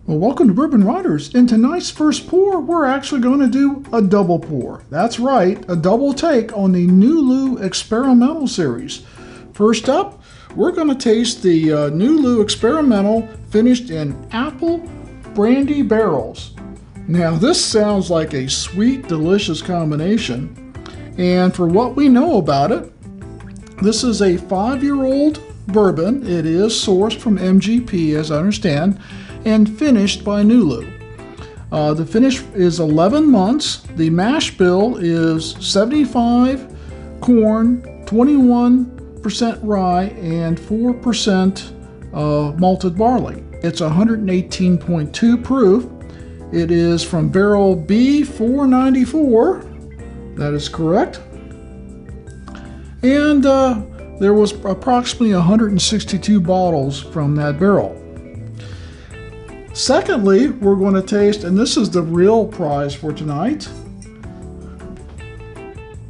Well, welcome to Bourbon Riders. In tonight's first pour, we're actually going to do a double pour. That's right, a double take on the Nulu Experimental Series. First up, we're going to taste the Nulu Experimental finished in apple brandy barrels. Now, this sounds like a sweet, delicious combination. And for what we know about it, this is a 5-year-old bourbon. It is sourced from MGP, as I understand, and finished by Nulu. The finish is 11 months. The mash bill is 75 corn, 21% rye, and 4% malted barley. It's 118.2 proof. It is from barrel B494. That is correct. And there was approximately 162 bottles from that barrel. Secondly, we're going to taste, and this is the real prize for tonight,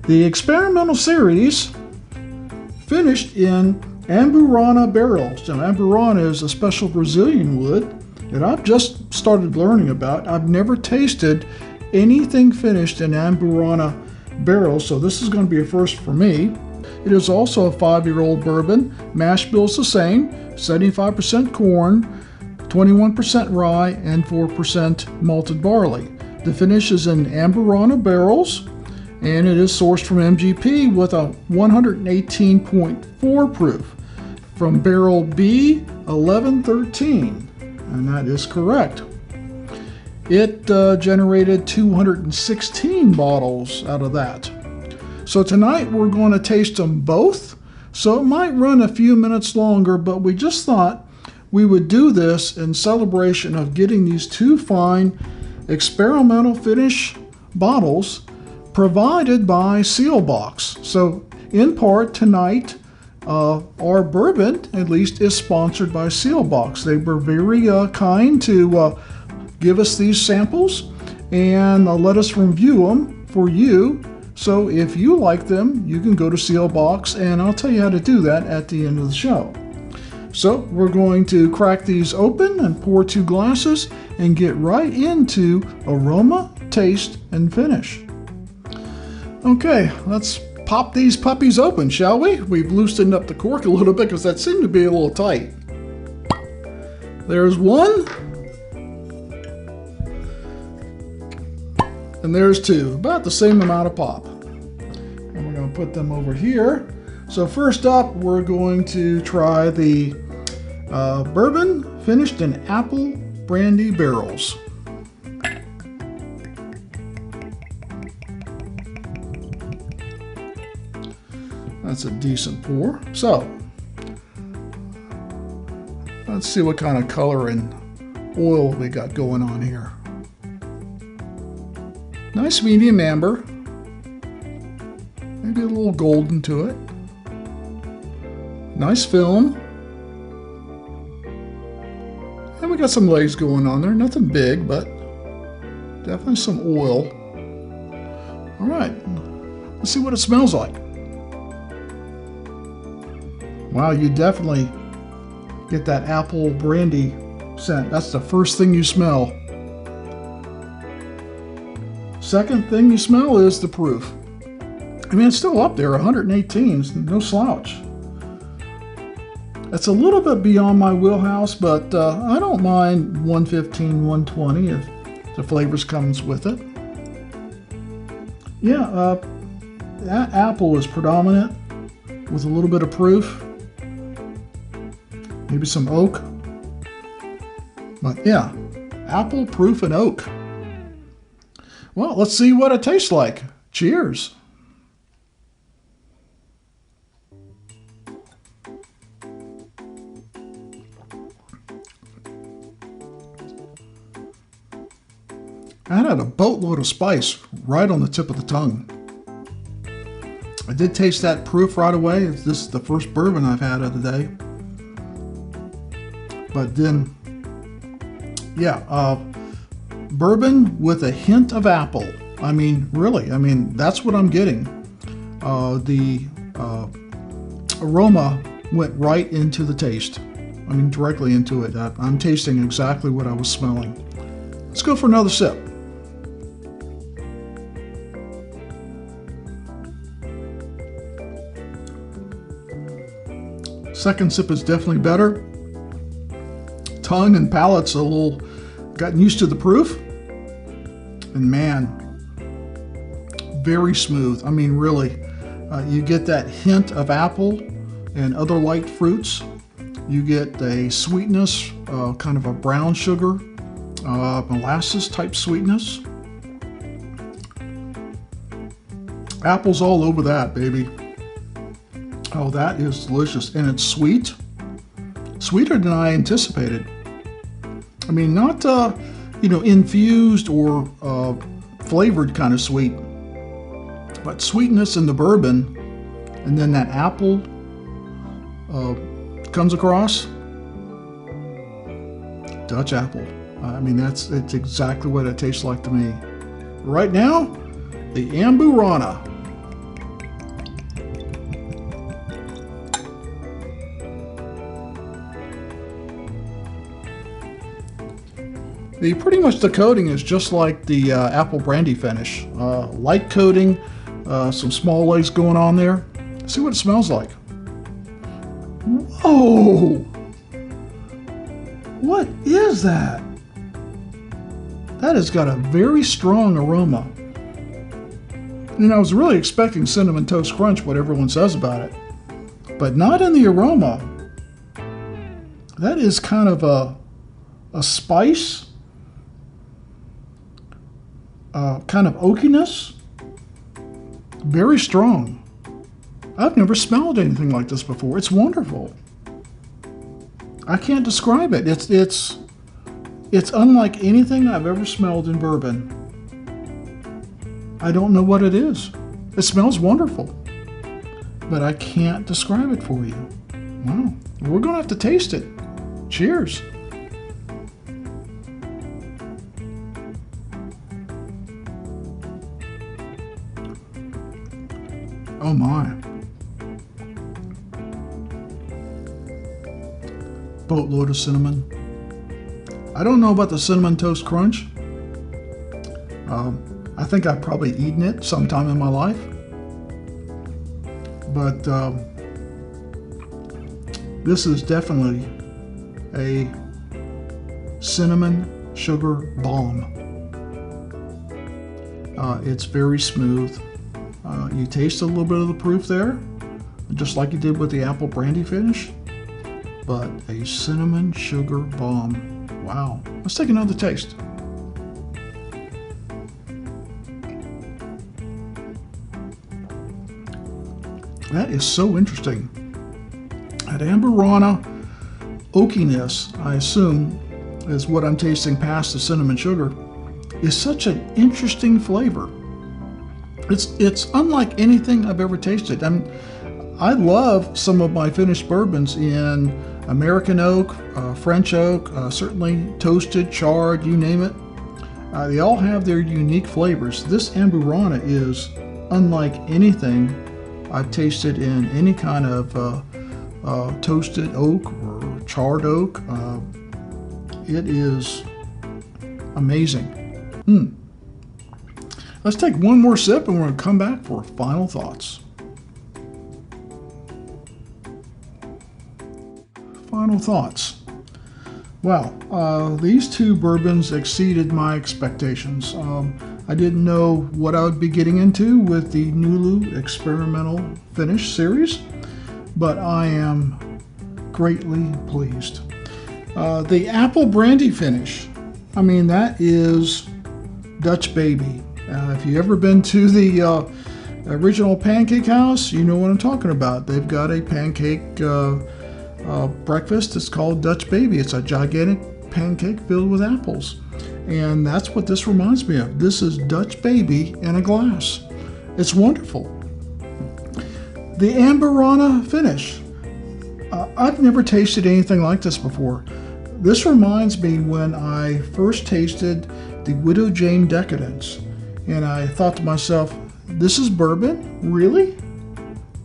the Experimental Series finished in Amburana barrels. Now, Amburana is a special Brazilian wood that I've just started learning about. I've never tasted anything finished in Amburana barrels, so this is going to be a first for me. It is also a 5-year-old bourbon. Mash bill's the same, 75% corn, 21% rye, and 4% malted barley. The finish is in Amburana barrels, and it is sourced from MGP with a 118.4 proof from barrel B1113, and that is correct. It generated 216 bottles out of that. So tonight we're going to taste them both, so it might run a few minutes longer, but we just thought we would do this in celebration of getting these two fine experimental finish bottles provided by Seelbach. So in part tonight, our bourbon, at least, is sponsored by Seelbach. They were very kind to give us these samples and let us review them for you. So if you like them, you can go to Seelbach, and I'll tell you how to do that at the end of the show. So we're going to crack these open and pour 2 glasses and get right into aroma, taste, and finish. Okay, let's pop these puppies open, shall we? We've loosened up the cork a little bit because that seemed to be a little tight. There's one. And there's 2, about the same amount of pop. And we're going to put them over here. So first up, we're going to try the bourbon finished in apple brandy barrels. That's a decent pour. So let's see what kind of color and oil we got going on here. Nice medium amber, maybe a little golden to it. Nice film. And we got some legs going on there. Nothing big, but definitely some oil. All right, let's see what it smells like. Wow, you definitely get that apple brandy scent. That's the first thing you smell. Second thing you smell is the proof. I mean, it's still up there, 118, no slouch. It's a little bit beyond my wheelhouse, but I don't mind 115, 120 if the flavors comes with it. Yeah, that apple is predominant with a little bit of proof. Maybe some oak. But yeah, apple, proof, and oak. Well, let's see what it tastes like. Cheers. That had a boatload of spice right on the tip of the tongue. I did taste that proof right away. This is the first bourbon I've had of the day. But then, yeah, bourbon with a hint of apple. I mean, really, I mean, that's what I'm getting. The aroma went right into the taste. I mean, directly into it. I'm tasting exactly what I was smelling. Let's go for another sip. Second sip is definitely better. Tongue and palate's a little gotten used to the proof. And man, very smooth. I mean, really, you get that hint of apple and other light fruits. You get a sweetness, kind of a brown sugar, molasses type sweetness. Apple's all over that, baby. Oh, that is delicious. And it's sweet. Sweeter than I anticipated. I mean, not, infused or flavored kind of sweet, but sweetness in the bourbon, and then that apple comes across. Dutch apple. I mean, it's exactly what it tastes like to me. Right now, the Amburana. Pretty much the coating is just like the apple brandy finish. Light coating, some small legs going on there. See what it smells like. Whoa! What is that? That has got a very strong aroma. You know, I was really expecting Cinnamon Toast Crunch, what everyone says about it, but not in the aroma. That is kind of a spice. Kind of oakiness, very strong. I've never smelled anything like this before. It's wonderful. I can't describe it. It's unlike anything I've ever smelled in bourbon. I don't know what it is. It smells wonderful, but I can't describe it for you. Wow, we're gonna have to taste it. Cheers. Oh my. Boatload of cinnamon. I don't know about the Cinnamon Toast Crunch. I think I've probably eaten it sometime in my life. But this is definitely a cinnamon sugar bomb. It's very smooth. You taste a little bit of the proof there, just like you did with the apple brandy finish, but a cinnamon sugar bomb. Wow. Let's take another taste. That is so interesting. That Amburana oakiness, I assume, is what I'm tasting past the cinnamon sugar, is such an interesting flavor. It's unlike anything I've ever tasted. I love some of my finished bourbons in American oak, French oak, certainly toasted, charred, you name it. They all have their unique flavors. This Amburana is unlike anything I've tasted in any kind of toasted oak or charred oak. It is amazing. Let's take one more sip and we're going to come back for final thoughts. Final thoughts. Wow, these two bourbons exceeded my expectations. I didn't know what I would be getting into with the Nulu Experimental Finish series, but I am greatly pleased. The apple brandy finish, I mean, that is Dutch baby. If you've ever been to the original Pancake House, you know what I'm talking about. They've got a pancake breakfast. It's called Dutch baby. It's a gigantic pancake filled with apples. And that's what this reminds me of. This is Dutch baby in a glass. It's wonderful. The Amburana finish. I've never tasted anything like this before. This reminds me when I first tasted the Widow Jane Decadence. And I thought to myself, this is bourbon? Really?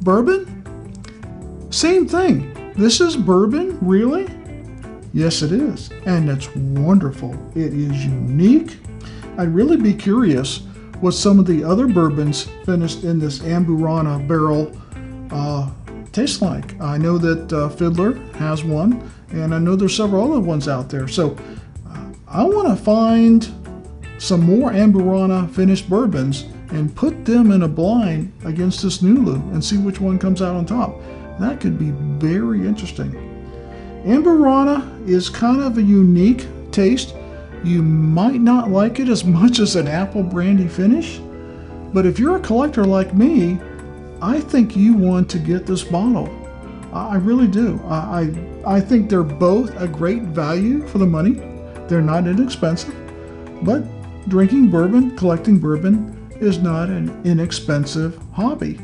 Bourbon? Same thing. This is bourbon? Really? Yes, it is. And it's wonderful. It is unique. I'd really be curious what some of the other bourbons finished in this Amburana barrel taste like. I know that Fiddler has one, and I know there's several other ones out there. So I want to find some more Amburana finished bourbons and put them in a blind against this Nulu and see which one comes out on top. That could be very interesting. Amburana is kind of a unique taste. You might not like it as much as an apple brandy finish, but if you're a collector like me, I think you want to get this bottle. I really do. I think they're both a great value for the money. They're not inexpensive, but drinking bourbon, collecting bourbon is not an inexpensive hobby,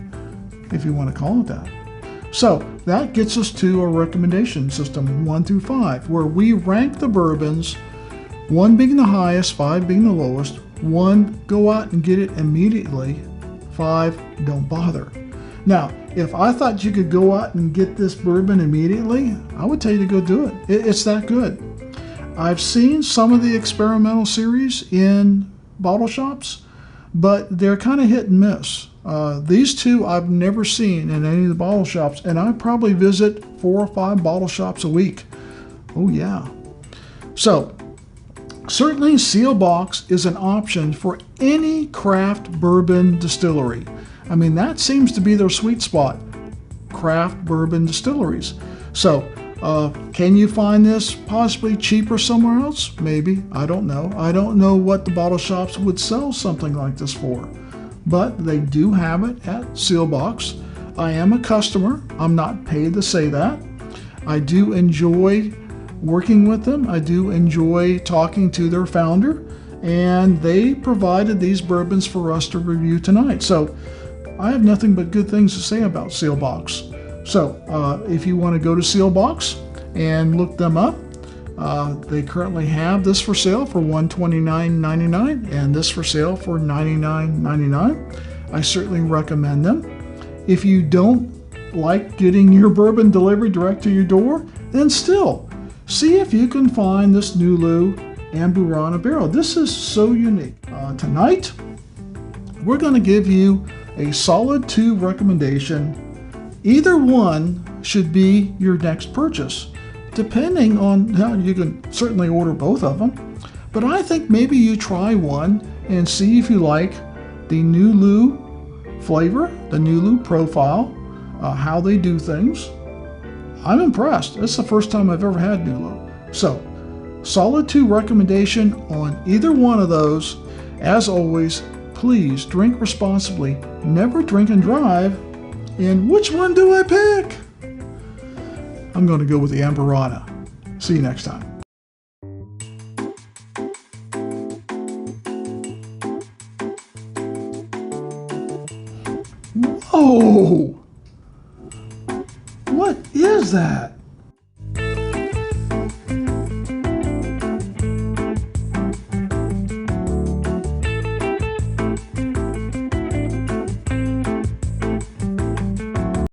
if you want to call it that. So that gets us to a recommendation system 1 through 5, where we rank the bourbons, 1 being the highest, 5 being the lowest. 1, go out and get it immediately. 5, don't bother. Now, if I thought you could go out and get this bourbon immediately, I would tell you to go do it. It's that good. I've seen some of the experimental series in bottle shops, but they're kind of hit and miss. These two I've never seen in any of the bottle shops, and I probably visit 4 or 5 bottle shops a week. Oh yeah. So certainly Seelbach is an option for any craft bourbon distillery. I mean, that seems to be their sweet spot, craft bourbon distilleries. So can you find this possibly cheaper somewhere else? Maybe. I don't know. I don't know what the bottle shops would sell something like this for, but they do have it at Seelbach. I am a customer. I'm not paid to say that. I do enjoy working with them. I do enjoy talking to their founder, and they provided these bourbons for us to review tonight. So I have nothing but good things to say about Seelbach. So if you want to go to Seelbach and look them up, they currently have this for sale for $129.99 and this for sale for $99.99. I certainly recommend them. If you don't like getting your bourbon delivered direct to your door, then still see if you can find this Nulu Amburana barrel. This is so unique. Tonight, we're going to give you a solid 2 recommendation. Either one should be your next purchase, depending on how you can certainly order both of them. But I think maybe you try one and see if you like the Nulu flavor, the Nulu profile, how they do things. I'm impressed. It's the first time I've ever had Nulu. So, solid 2 recommendation on either one of those. As always, please drink responsibly. Never drink and drive. And which one do I pick? I'm going to go with the Amburana. See you next time. Whoa! What is that?